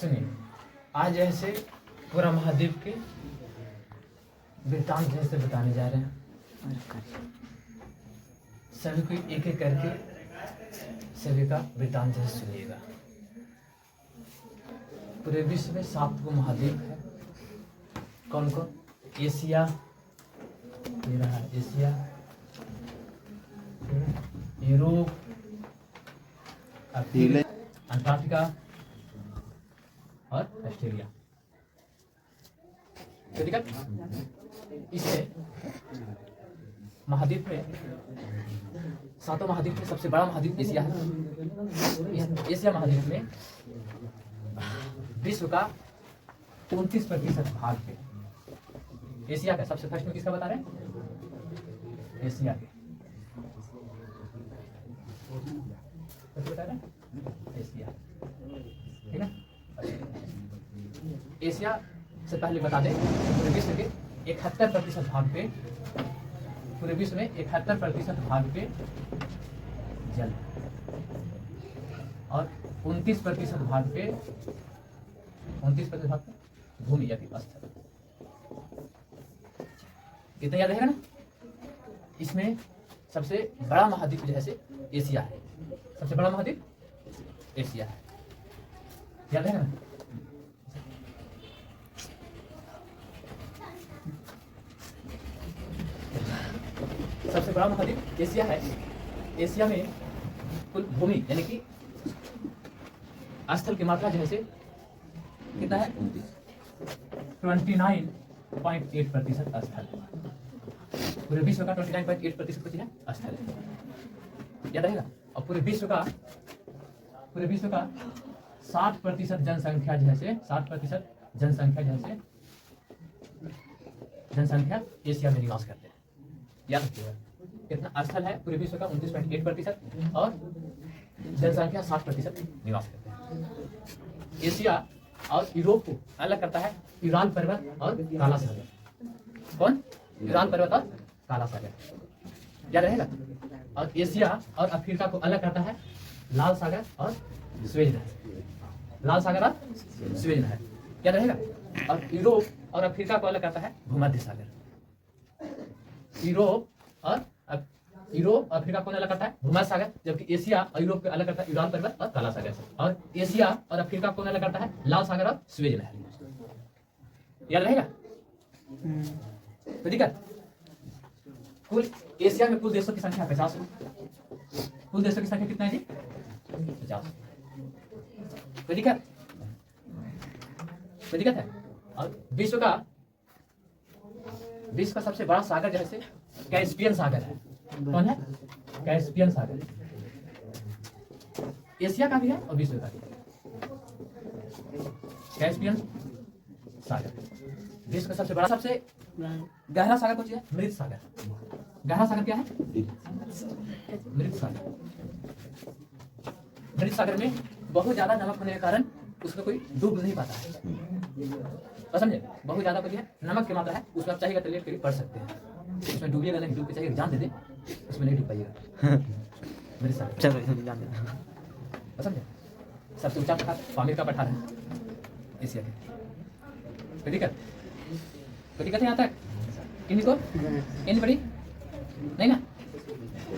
सुनिए, आज ऐसे पूरा महाद्वीप के वृत्तांत जैसे बताने जा रहे हैं। सभी को एक एक करके सभी का वृत्तांत जैसे सुनिएगा। पूरे विश्व में 7 को महाद्वीप है। कौन कौन? एशिया, ये रहा एशिया, यूरोप, अंटार्कटिका और ऑस्ट्रेलिया। ठीक है? इसमें महाद्वीप में 7 महाद्वीप में सबसे बड़ा महाद्वीप एशिया है। एशिया महाद्वीप में विश्व का 29% भाग पे एशिया का सबसे फर्स्ट में किसका बता रहे हैं? एशिया के बता रहे हैं एशिया। ठीक है? एशिया से पहले बता दें पूरे विश्व के 71% भाग पे, पूरे विश्व में 71% भाग पे जल और 29% भाग पे, 29% भाग पे भूमि या स्थल। कितना याद रहेगा ना? इसमें सबसे बड़ा महाद्वीप जो है एशिया है। सबसे बड़ा महाद्वीप एशिया है। याद रहेगा ना? सबसे बड़ा महाद्वीप एशिया है। एशिया में कुल भूमि यानी कि स्थल की मात्रा जो है कितना है? 29.8% स्थल। पूरे विश्व का 29.8% कुछ है स्थल है। याद रहेगा? और पूरे विश्व का 60% जनसंख्या जो है 60% जनसंख्या एशिया में निवास करते हैं। याद रखिएगा कितना स्थल है पूरे विश्व का? 29.8% और जनसंख्या 60% निवास करते हैं। एशिया और यूरोप को अलग करता है यूराल पर्वत और काला सागर। कौन? यूराल पर्वत और काला सागर। याद रहेगा? और एशिया और अफ्रीका को अलग करता है लाल सागर और स्वेज नहर। लाल सागर और स्वेज नहर। याद रहेगा? और यूरोप और अफ्रीका को अलग करता है भूमध्य सागर। यूरोप अफ्रीका को अलग करता है भूमध्य सागर, जबकि एशिया और यूरोप को अलग करता है यूराल पर्वत और काला सागर। और एशिया और अफ्रीका को अलग करता है लाल सागर और स्वेज नहर। याद रहेगा? तो ठीक है। कुल एशिया में कुल देशों की संख्या 50 है। कुल देशों की संख्या कितना है जी? 50। तो ठीक है। तो दिक्कत है। और विश्व का सबसे बड़ा सागर जो है कैस्पियन सागर है। कौन है? कैस्पियन सागर। एशिया का भी है और विश्व का भी है। कैस्पियन सागर विश्व का सबसे बड़ा, सबसे गहरा सागर कौन है? मृत सागर। गहरा सागर क्या है? मृत सागर। मृत सागर में बहुत ज्यादा नमक होने के कारण उसमें कोई डूब नहीं पाता है। समझे? बहुत ज्यादा कुछ है नमक की मात्रा है, उसमें आप चाहिएगा तो पढ़ सकते हैं। उसमें डूबिएगा नहीं, डूब के चाहिए जान दे दे, उसमें नहीं डूब पाइएगा। मेरे साथ समझे? सबसे ऊंचा पठार पामीर का पठार है एशिया के। ठीक है? तो दिक्कत है यहाँ तक किन्हीं को? इन बड़ी नहीं ना?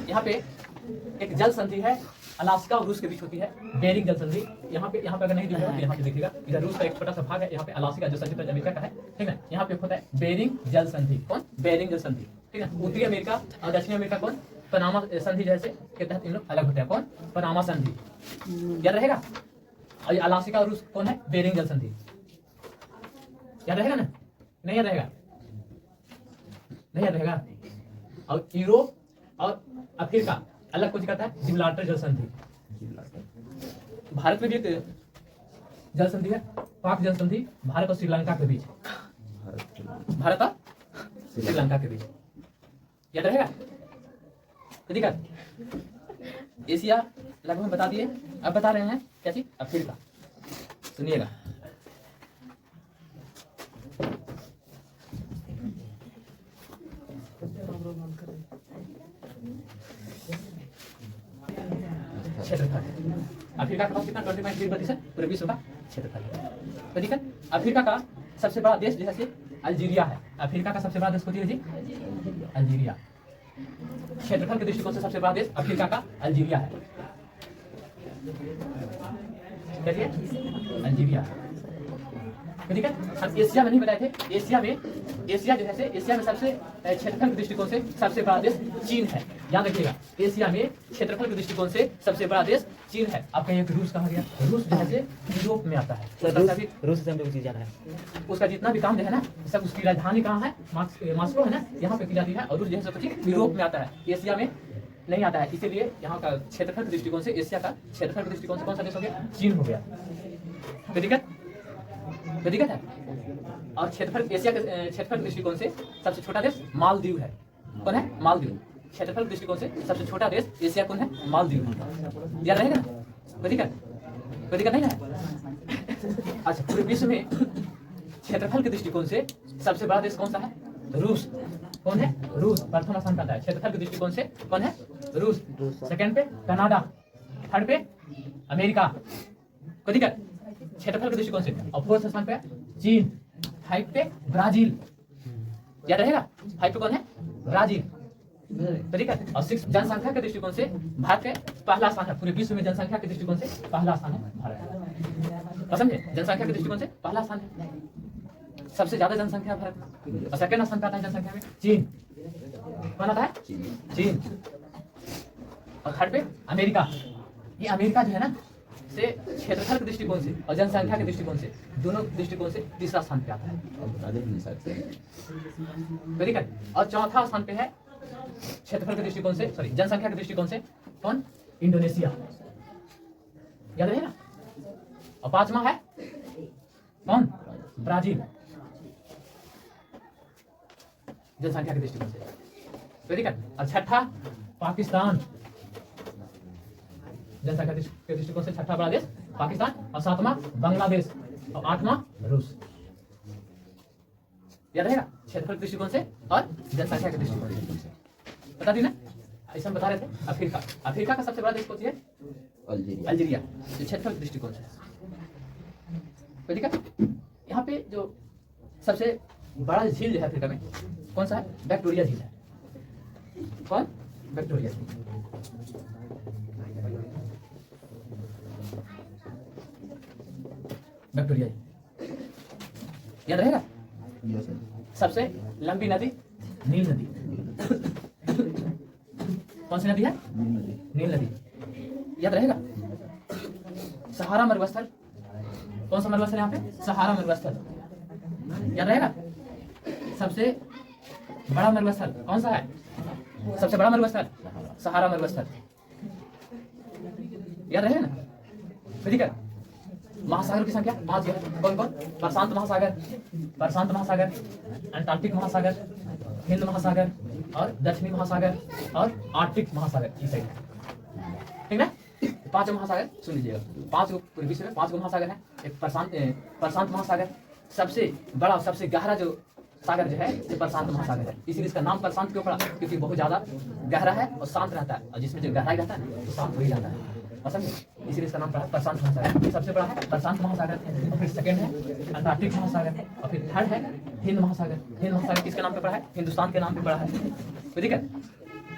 यहाँ पे एक जल संधि है अलास्का और रूस के बीच होती है, बेरिंग जल संधि। यहाँ पे अगर नहीं दिखेगा तो यहाँ पे देखिएगा, इधर रूस का एक छोटा सा भाग है, यहाँ पे अलास्का जो संयुक्त अमेरिका का है। ठीक है? यहाँ पे होता है बेरिंग जल संधि। कौन? बेरिंग जल संधि। ठीक है? उत्तरी अमेरिका और दक्षिणी अमेरिका कौन? पनामा संधि जैसे के तहत इन लोग अलग होते हैं। कौन? पनामा संधि। याद रहेगा? और अलास्का और रूस कौन है? बेरिंग जल संधि। याद रहेगा ना? नहीं याद रहेगा? नहीं याद रहेगा? और यूरोप और अफ्रीका अलग कुछ कहता है जिब्राल्टर जल संधि। भारत में भी एक जल संधि है, पाक जल संधि, भारत और श्रीलंका के बीच। भारत और श्रीलंका के बीच। याद रहेगा? ठीक है? एशिया लगभग बता दिए। अब बता रहे हैं क्या चीज? अफ्रीका। सुनिएगा। क्षेत्रफल अफ्रीका के पास कितना 20.3% पूरे विश्व का क्षेत्रफल है। तो ठीक है, अफ्रीका का सबसे बड़ा देश जैसे अल्जीरिया है। अफ्रीका का सबसे बड़ा देश कौन है जी? अल्जीरिया। क्षेत्रफल के दृष्टिकोण से सबसे बड़ा देश अफ्रीका का अल्जीरिया है। कैसे? अल्जीरिया। ठीक है, हम एशिया में नहीं बताए थे। एशिया जो है एशिया में सबसे क्षेत्रफल के दृष्टिकोण से सबसे बड़ा देश चीन है। याद रखिएगा, एशिया में क्षेत्रफल के दृष्टिकोण से सबसे बड़ा देश चीन है। आपका एक रूस कहा गया, रूस जो है यूरोप में आता है। रूस से हम लोग चीज जाना है, उसका जितना भी काम जो है ना सब, उसकी राजधानी कहाँ है? मॉस्को है ना, यहाँ पे की जाती है। और रूस जो है सब यूरोप में आता है, एशिया में नहीं आता है। इसीलिए यहाँ का क्षेत्रफल के दृष्टिकोण से, एशिया का क्षेत्रफल के दृष्टिकोण से कौन सा देश हो गया? चीन हो गया। तो दिक्कत है। और क्षेत्रफल, एशिया के क्षेत्रफल के दृष्टिकोण से सबसे छोटा देश मालदीव है। कौन है? मालदीव। क्षेत्रफल के दृष्टिकोण से सबसे छोटा देश एशिया कौन है? मालदीव। याद रहेगा ना? कोई दिक्कत नहीं है। अच्छा, पूरे विश्व में क्षेत्रफल के दृष्टिकोण से सबसे बड़ा देश कौन सा है? रूस। कौन है? रूस प्रथम स्थान पर आता है क्षेत्रफल के दृष्टिकोण से। कौन है? रूस। सेकंड पे कनाडा, थर्ड पे अमेरिका। कोई दिक्कत? क्षेत्रफल के दृष्टिकोण से। और फोर्थ स्थान पे चीन, 5 पे ब्राजील। याद रहेगा, 5 पे कौन है? ब्राजील। ठीक है। और 6 जनसंख्या के दृष्टिकोण से भारत के पहला स्थान है। पूरे विश्व में जनसंख्या के दृष्टिकोण से पहला स्थान है भारत। समझे? जनसंख्या के दृष्टिकोण से पहला स्थान है, सबसे ज्यादा जनसंख्या भारत में। और सेकंड स्थान पे आता है जनसंख्या में चीन। कौन आता है? चीन। और थर्ड पे अमेरिका। ये अमेरिका जो है ना से क्षेत्रफल के दृष्टिकोण से और जनसंख्या के दृष्टिकोण से, दोनों दृष्टिकोण से तीसरा स्थान पे आता है। ठीक है। और चौथा स्थान पे है क्षेत्रफल के दृष्टिकोण से, सॉरी जनसंख्या के दृष्टिकोण से, कौन? इंडोनेशिया। याद रहे ना। और पांचवा है कौन? ब्राजील, जनसंख्या के दृष्टिकोण से। ठीक है। और छठा पाकिस्तान, जनसंख्या के दृष्टिकोण से छठा बड़ा देश पाकिस्तान। और सातवां बांग्लादेश। और आठवां रूस। याद रहेगा, क्षेत्रफल के दृष्टिकोण से और जनसंख्या के दृष्टिकोण से। बता दी ना, ऐसा हम बता रहे थे। अफ्रीका का सबसे बड़ा देश कौन सी है? अल्जीरिया। क्षेत्रफल के दृष्टिकोण से। ठीक है। यहाँ पे जो सबसे बड़ा झील जो है अफ्रीका में, कौन सा है? विक्टोरिया झील है। कौन? विक्टोरिया झील। विक्टोरिया, याद रहेगा। सबसे लंबी नदी नील नदी। कौन सी नदी है? नील नदी। याद रहेगा। सहारा मरुस्थल, कौन सा मरुस्थल यहाँ पे? सहारा मरुस्थल। याद रहेगा। सबसे बड़ा मरुस्थल कौन सा है? सबसे बड़ा मरुस्थल सहारा मरुस्थल। याद रहेगा ना। ठीक है। महासागर की संख्या 5 है। कौन कौन? प्रशांत महासागर, अंटार्कटिक महासागर, हिंद महासागर और दक्षिणी महासागर और आर्कटिक महासागर की साइड। ठीक है। 5 महासागर सुन लीजिएगा। 5 पूरे विश्व में 5 महासागर है। एक प्रशांत महासागर, सबसे बड़ा सबसे गहरा जो सागर जो है ये प्रशांत महासागर है। इसीलिए इसका नाम प्रशांत क्यों पड़ा? क्योंकि बहुत ज्यादा गहरा है और शांत रहता है। और जिसमें जो गहराई रहता है तो शांत हो ही जाता है। समझे? इसीलिए इसका नाम पड़ा प्रशांत महासागर। ये सबसे बड़ा है प्रशांत महासागर। और फिर सेकंड है अंटार्कटिक महासागर। और फिर थर्ड है हिंद महासागर। हिंद महासागर किसके नाम पे पड़ा है? हिंदुस्तान के नाम पे पड़ा है। ठीक है।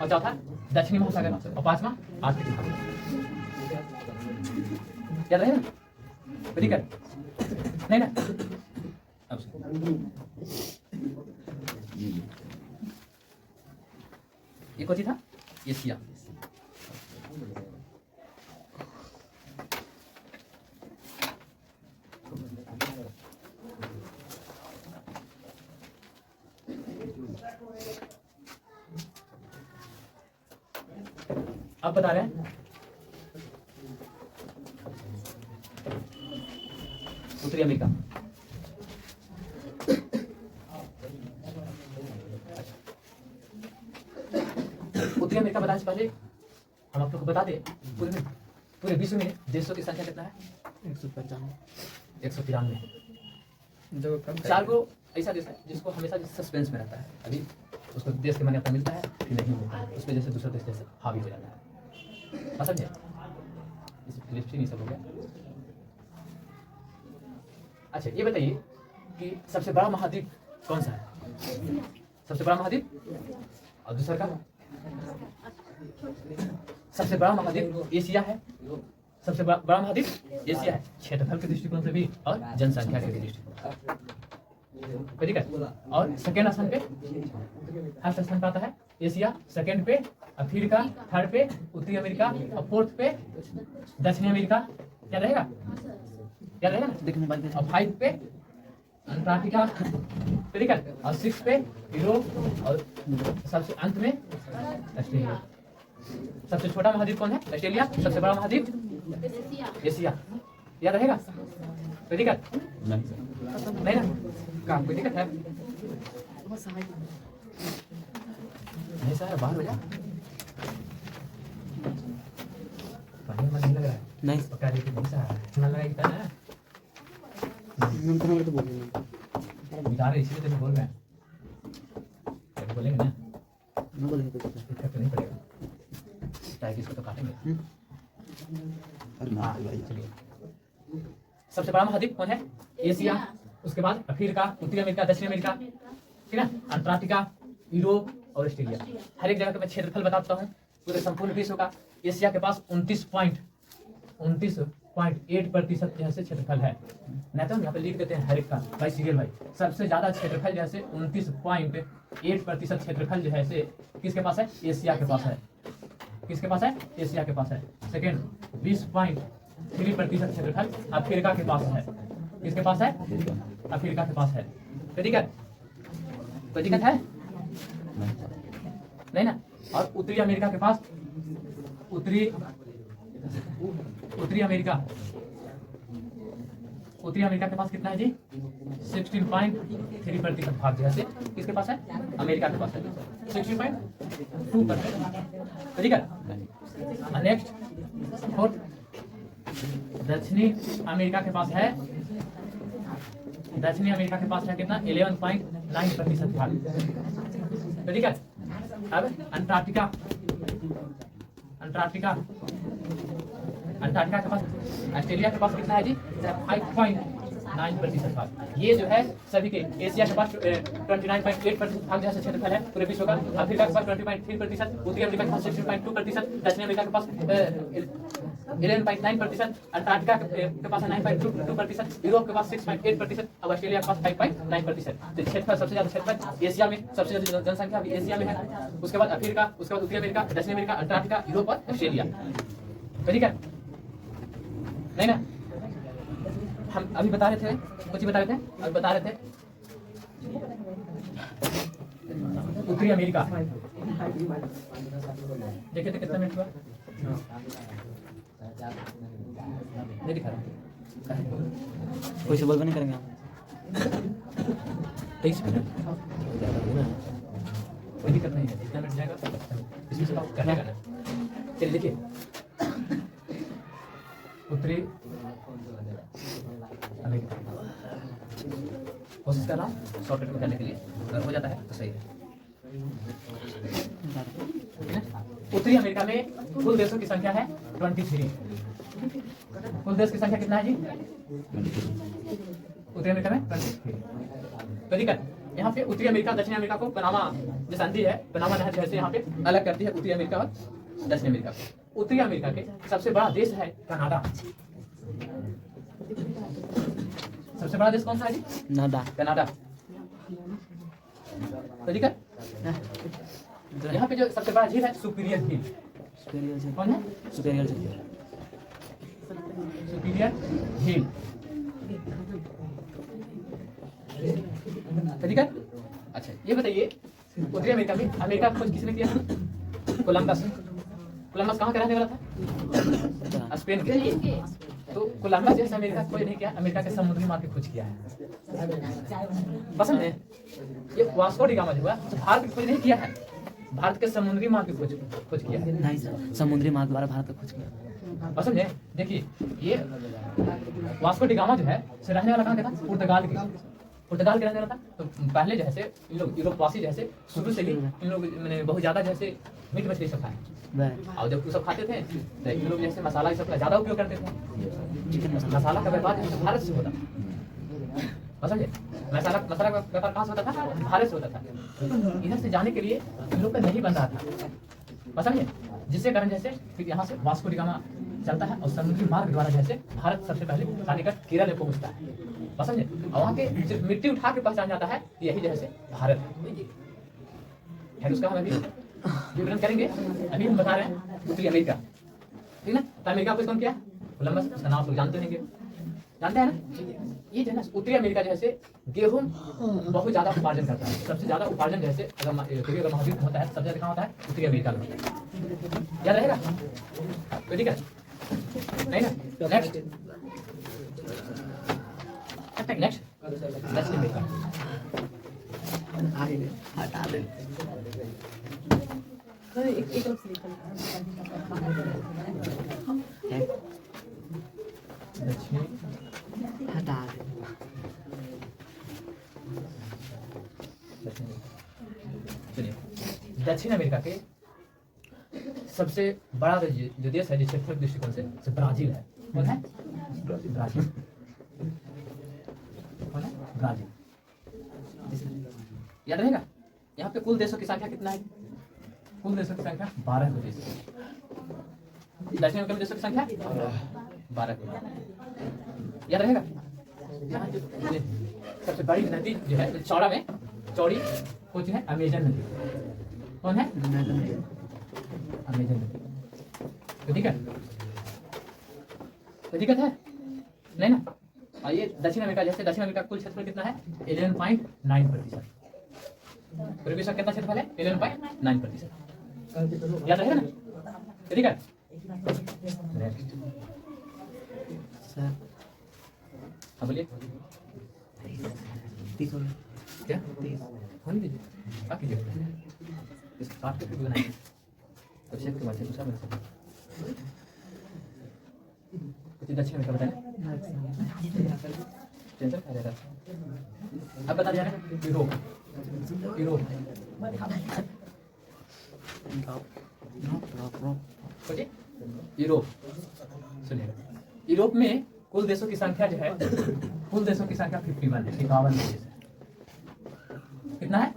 और चौथा दक्षिणी महासागर। और पांचवा आर्कटिक महासागर। याद रहे ना? ठीक है। नहीं ना? ये कौन सी था? एशिया। अब बता रहे हैं उत्तरी अमेरिका। उत्तरी अमेरिका बताने से पहले हम आप लोग को बता दें, पूरे विश्व में देशों की संख्या कितना है? 195। चार को ऐसा देश है जिसको हमेशा सस्पेंस में रहता है। अभी उसको देश की मान्यता मिलता है कि नहीं मिलता है, उस वजह से दूसरा देश जैसे हावी हो जाता है। समझे? इस लिपस्टिक ये सब हो गया। अच्छा ये बताइए कि सबसे बड़ा महाद्वीप कौन सा है? सबसे बड़ा महाद्वीप और दूसरा का? सबसे बड़ा महाद्वीप एशिया है। सबसे बड़ा महाद्वीप एशिया है, क्षेत्रफल के दृष्टिकोण से भी और जनसंख्या के दृष्टिकोण से। ठीक है। और सेकेंड स्थान पे, फर्स्ट स्थान पे आता है एशिया, सेकेंड पे अफ्रीका, थर्ड पे उत्तरी अमेरिका और फोर्थ पे दक्षिणी अमेरिका। क्या रहेगा? क्या रहेगा? और 5 पे अंटार्कटिका, ठीक है। और 6 पे यूरोप और सबसे अंत में ऑस्ट्रेलिया। सबसे छोटा महाद्वीप कौन है? ऑस्ट्रेलिया। सबसे बड़ा महाद्वीप एशिया। याद रहेगा? कोई दिक्कत नहीं ना? काम कोई दिक्कत है? नहीं सर, बाहर हो जा। पानी में नहीं लग रहा है? नहीं पक्का देखिए, नहीं सर मन लगा इतना ना। हम तो बोल रहे हैं, बता रहे इसलिए तो बोल रहे हैं। बोलेंगे ना? नहीं बोलेंगे तो दिक्कत नहीं पड़ेगा। टाइप इसको तो काटेंगे। हाँ चलिए। सबसे बड़ा महाद्वीप कौन है? एशिया। उसके बाद अफ्रीका, उत्तरी अमेरिका, दक्षिण अमेरिका, ठीक है, अंटार्कटिका, यूरोप और ऑस्ट्रेलिया। हर एक जगह का मैं क्षेत्रफल बताता हूँ पूरे संपूर्ण विश्व का। एशिया के पास 29.8% जैसे क्षेत्रफल है। नहीं तो यहाँ पे लिख देते हैं हर एक का भाई सीरियल भाई। सबसे ज्यादा क्षेत्रफल जैसे 29.8% क्षेत्रफल जो है से किसके पास है? एशिया के पास है। किसके पास है? एशिया के पास है। सेकेंड 20.3% क्षेत्रफल अफ्रीका के पास है। किसके पास है? अफ्रीका के पास है। कोई दिक्कत? कोई दिक्कत है? नहीं ना? और उत्तरी अमेरिका के पास, उत्तरी अमेरिका के पास कितना है जी? 16.3% भाग जैसे किसके पास है? अमेरिका के पास है 16.2%। ठीक है। नेक्स्ट फोर्थ दक्षिणी अमेरिका के पास है, दक्षिणी अमेरिका के पास है कितना? 11.9% भाग। ठीक है। अब अंटार्कटिका के पास, ऑस्ट्रेलिया के पास कितना है जी? 5.9% भाग। ये जो है सभी के, एशिया के पास 29.8% भाग जैसे क्षेत्रफल है पूरे विश्व का। अफ्रीका के पास 20.3%, उत्तरी अमेरिका के पास 16.2%, दक्षिण अमेरिका के पास 11.9%, अंटार्कटिका के पास 9.2%, यूरोप के पास 6.8% और ऑस्ट्रेलिया के पास 5.9%। तो क्षेत्रफल सबसे ज्यादा क्षेत्रफल एशिया में, सबसे ज्यादा जनसंख्या भी एशिया में है। उसके बाद अफ्रीका, उसके बाद उत्तरी अमेरिका, दक्षिण अमेरिका, अंटार्कटिका, यूरोप और ऑस्ट्रेलिया। ठीक है? नहीं ना? हम अभी बता रहे थे, कुछ ही बता रहे थे, अभी बता रहे थे उत्तरी अमेरिका। देखिए तो कितना मिनट हुआ? नहीं दिखा रहा। कोई से बोल नहीं करेंगे हम। 23 मिनट कोई दिक्कत नहीं है, इतना मिनट जाएगा इसमें से करने का ना। चलिए देखिए, उत्तरी अमेरिका कोशिश कर रहा हूँ शॉर्टकट में करने के लिए, अगर हो जाता है तो सही है। उत्तरी अमेरिका में कुल देशों की संख्या है 23। कुल देश की संख्या कितना है जी? उत्तरी अमेरिका में 23। तो दिक्कत यहाँ पे उत्तरी अमेरिका दक्षिण अमेरिका को पनामा जो संधि है, पनामा नहर जैसे यहाँ पे अलग करती है उत्तरी अमेरिका और दक्षिण अमेरिका को। उत्तरी अमेरिका के सबसे बड़ा देश है कनाडा। सबसे बड़ा देश कौन सा है जी? कनाडा। तो दिक्कत यहाँ पे जो सबसे बड़ा झील है सुपीरियर झील। कौन है? सुपीरियर झील। दिक्कत। अच्छा ये बताइए, उत्तरी अमेरिका में अमेरिका खोज किसने किया? कोलंबस। कोलंबस कहाँ का रहने वाला था? स्पेन के। तो कोलंबस जैसे अमेरिका खोज नहीं किया, अमेरिका के समुद्री मार्ग की खोज किया है। पसंद है? ये वास्को डी गामा जो हुआ भारत की खोज नहीं किया है, भारत के समुद्री मार्ग की खोज किया है। नहीं सर, समुद्री मार्ग द्वारा भारत का खोज किया। पसंद है? देखिए ये वास्को डी गामा जो है से रहने वाला कहाँ का था? पुर्तगाल के। पुर्तगाल के रहने वाला था, तो पहले जैसे इन लोग यूरोपवासी जैसे शुरू से ही इन लोग मैंने बहुत ज़्यादा जैसे मीट मछली सब खाए, और जब वो सब खाते थे तो इन लोग जैसे मसाला ये सब का ज़्यादा उपयोग करते थे। मसाला का व्यापार जैसे भारत से होता था, समझे? मसाला का व्यापार कहाँ से होता था? भारत से होता था। इधर से जाने के लिए इन लोग का नहीं बन रहा था, समझे? जिसके कारण जैसे फिर यहाँ से वास्को डी गामा चलता है और समुद्री मार्ग द्वारा जैसे भारत सबसे पहले खाने का केरल में पहुँचता है, समझे? और वहाँ के सिर्फ मिट्टी उठा के पहचान जाता है यही जैसे भारत है। उसका हम अभी विवरण करेंगे। अभी हम बता रहे हैं उत्तरी अमेरिका, ठीक ना? तो अमेरिका को कौन किया? कोलंबस, उसका नाम लोग जानते होंगे, जानते हैं ना? ये जो है ना उत्तरी अमेरिका जैसे गेहूं बहुत ज्यादा उपार्जन करता है। सबसे ज्यादा उपार्जन जैसे अगर महाद्वीप होता है, सबसे ज्यादा कहाँ होता है? उत्तरी अमेरिका में होता है। याद रहेगा? तो ठीक है, नहीं ना? नेक्स्ट नेक्स्ट अमेरिका हटा दे। एक तरफ से दक्षिणी हटा दे। चलिए, दक्षिण अमेरिका के सबसे बड़ा जो देश है, जो क्षेत्रफल दृष्टिकोण से ब्राजील है। कौन है? ब्राजील। कौन है? ब्राजील। याद रहेगा? यहाँ पे कुल देशों की संख्या कितना है? कुल देशों की संख्या 12 देश। दक्षिण अमेरिका में देशों की संख्या 12। याद रहेगा? यहाँ जो सबसे बड़ी नदी जो है चौड़ा में चौड़ी कौन सी है? अमेजन नदी। कौन है? अमेजन नदी। तो ठीक है, कोई दिक्कत है नहीं ना? और ये दक्षिण अमेरिका जैसे दक्षिण अमेरिका कुल क्षेत्रफल कितना है? 11.9%। पूरे विश्व का कितना क्षेत्रफल है? 11.9%। याद रहेगा ना? तो ठीक है, नेक्स्ट सर हाँ बोलिए। 30 हो गया। क्या 30 होने दीजिए, क्या कीजिए? इसको काट के फिर बनाएंगे तो शेप के बाद से दूसरा बन सकता है। कुछ दक्षिण अमेरिका बताएं, टेंशन खा रहा था। अब बता दिया ना यूरोप। यूरोप सोचिए, यूरोप सुनिएगा, यूरोप में कुल देशों की संख्या जो है, कुल देशों की संख्या 51 है, 51 देश है। कितना है?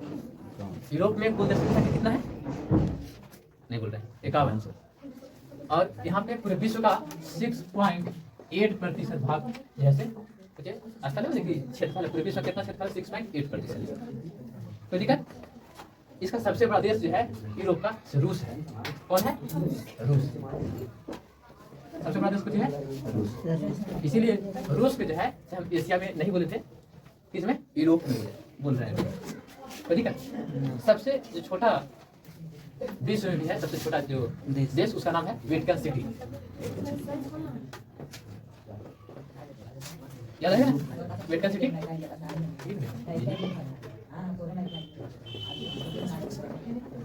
यूरोप में कुल देशों की संख्या कितना है? नहीं बोल रहे, 51। और यहाँ पे पूरे विश्व का 6.8% भाग जैसे मुझे अच्छा लगा कि क्षेत्रफल पूरे विश्व का कितना क्षेत्रफल? 6.8%। कोई दिक्कत? इसका सबसे बड़ा देश जो है यूरोप का रूस है। कौन है? रूस। सबसे बड़ा देश कुछ है रूस। इसीलिए रूस के जो है हम एशिया में नहीं बोले थे, किसमें? यूरोप में बोल रहे हैं। तो ठीक है, सबसे जो छोटा विश्व में भी है, सबसे छोटा जो देश उसका नाम है वेटिकन सिटी। याद है ना वेटिकन सिटी?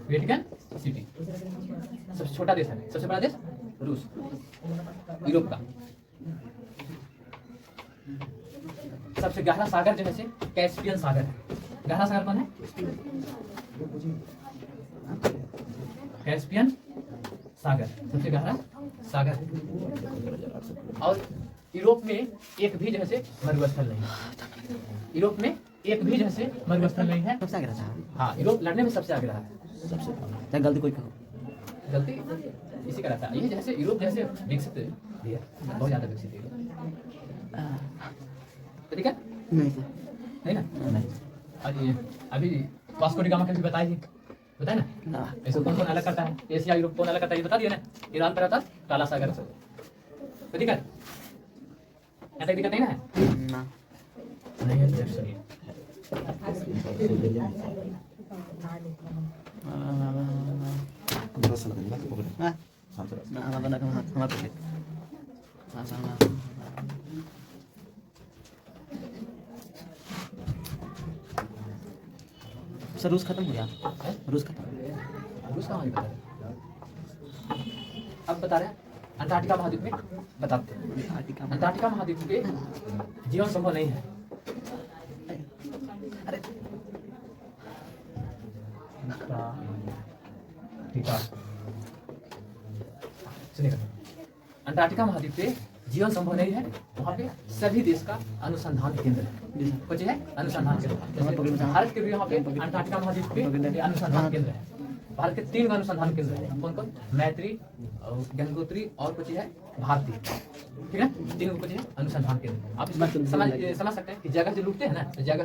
वेटिकन सिटी सबसे छोटा देश है। सबसे बड़ा देश रूस, यूरोप का। सबसे गहरा सागर जो है कैस्पियन सागर है। गहरा सागर कौन है? कैस्पियन सागर सबसे गहरा सागर है। और यूरोप में एक भी जैसे मरुस्थल नहीं है। यूरोप में एक भी जैसे मरुस्थल नहीं है। सबसे आगे रहा है। हाँ, यूरोप लड़ने में सबसे आगे रहा है। सबसे गलती कोई कहो, गलती इसी का रहता है। ये जैसे यूरोप जैसे विकसित है, बहुत ज्यादा विकसित है। तो ठीक है, नहीं सर, नहीं ना? नहीं। और ये अभी वास्को डी गामा का भी बताया जी, बताया ना? इसको कौन कौन अलग करता है? एशिया यूरोप कौन अलग करता है? ये बता दिया ना? ईरान पर आता काला सागर से। तो ठीक है, ऐसा दिक्कत नहीं ना है? ना नहीं है तो सुनिए। सर रूस खत्म हो गया। रूस खत्म। रूस कहाँ बता रहे? अब बता रहे हैं अंटार्कटिका महाद्वीप में बताते हैं। अंटार्कटिका महाद्वीप पे जीवन संभव नहीं है। अंटार्कटिका। सुनिएगा, अंटार्कटिका महाद्वीप पे जीवन संभव नहीं है। वहाँ पे सभी देश का अनुसंधान केंद्र है। कुछ है अनुसंधान केंद्र। जैसे भारत के भी यहाँ पे अंटार्कटिका महाद्वीप पे अनुसंधान केंद्र है। भारत के 3 अनुसंधान केंद्र है। कौन कौन? मैत्री, गंगोत्री और कुछ है भारती। ठीक है, 3 कुछ है अनुसंधान केंद्र। आप इसमें समझ सकते हैं कि जगह जो लूटते हैं ना, जगह